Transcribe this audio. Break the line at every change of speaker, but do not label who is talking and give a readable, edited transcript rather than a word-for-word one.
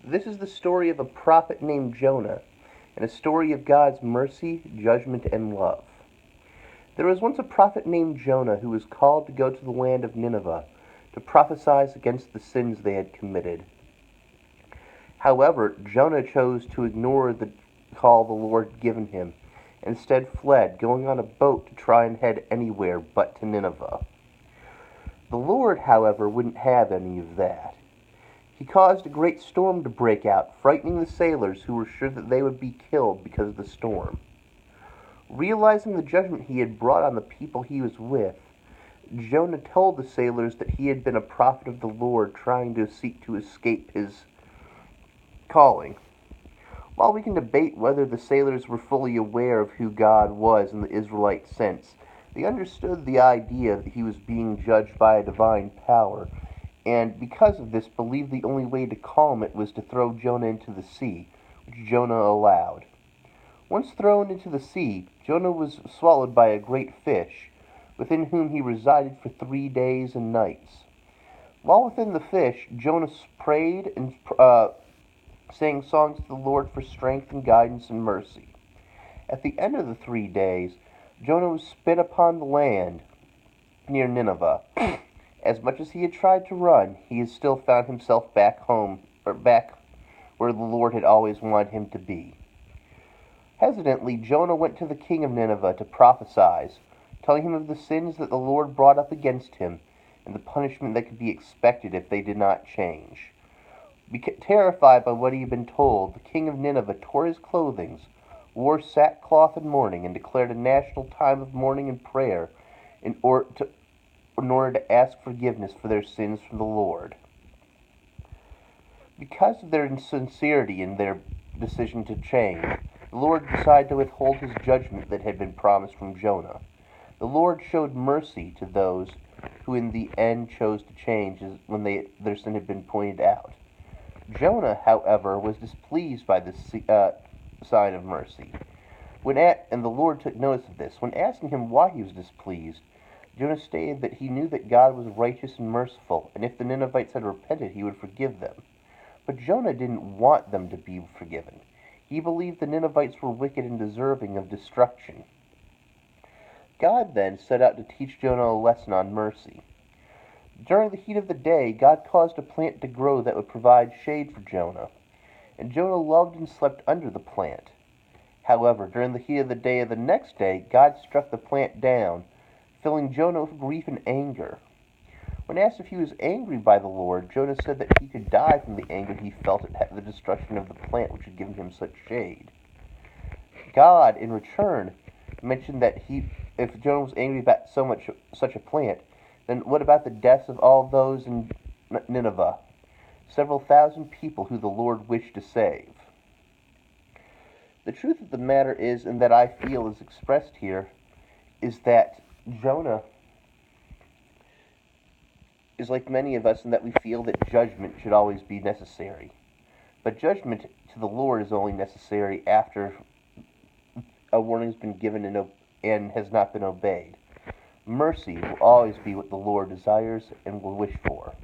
This is the story of a prophet named Jonah, and a story of God's mercy, judgment, and love. There was once a prophet named Jonah who was called to go to the land of Nineveh to prophesy against the sins they had committed. However, Jonah chose to ignore the call the Lord had given him, and instead fled, going on a boat to try and head anywhere but to Nineveh. The Lord, however, wouldn't have any of that. He caused a great storm to break out, frightening the sailors who were sure that they would be killed because of the storm. Realizing the judgment he had brought on the people he was with, Jonah told the sailors that he had been a prophet of the Lord trying to seek to escape his calling. While we can debate whether the sailors were fully aware of who God was in the Israelite sense, they understood the idea that he was being judged by a divine power, and because of this believed the only way to calm it was to throw Jonah into the sea, which Jonah allowed. Once thrown into the sea, Jonah was swallowed by a great fish, within whom he resided for 3 days and nights. While within the fish, Jonah prayed and sang songs to the Lord for strength and guidance and mercy. At the end of the 3 days, Jonah was spit upon the land near Nineveh. As much as he had tried to run, he had still found himself back home, or back where the Lord had always wanted him to be. Hesitantly, Jonah went to the king of Nineveh to prophesy, telling him of the sins that the Lord brought up against him and the punishment that could be expected if they did not change. Terrified by what he had been told, the king of Nineveh tore his clothing, wore sackcloth and mourning, and declared a national time of mourning and prayer in order to ask forgiveness for their sins from the Lord. Because of their insincerity in their decision to change, the Lord decided to withhold his judgment that had been promised from Jonah. The Lord showed mercy to those who in the end chose to change when their sin had been pointed out. Jonah, however, was displeased by this sign of mercy. And the Lord took notice of this. When asking him why he was displeased, Jonah stated that he knew that God was righteous and merciful, and if the Ninevites had repented, he would forgive them. But Jonah didn't want them to be forgiven. He believed the Ninevites were wicked and deserving of destruction. God then set out to teach Jonah a lesson on mercy. During the heat of the day, God caused a plant to grow that would provide shade for Jonah, and Jonah loved and slept under the plant. However, during the heat of the day of the next day, God struck the plant down, filling Jonah with grief and anger. When asked if he was angry by the Lord, Jonah said that he could die from the anger he felt at the destruction of the plant which had given him such shade. God, in return, mentioned that if Jonah was angry about such a plant, then what about the deaths of all those in Nineveh, several thousand people who the Lord wished to save? The truth of the matter is, and that I feel is expressed here, is that Jonah is like many of us in that we feel that judgment should always be necessary. But judgment to the Lord is only necessary after a warning has been given and has not been obeyed. Mercy will always be what the Lord desires and will wish for.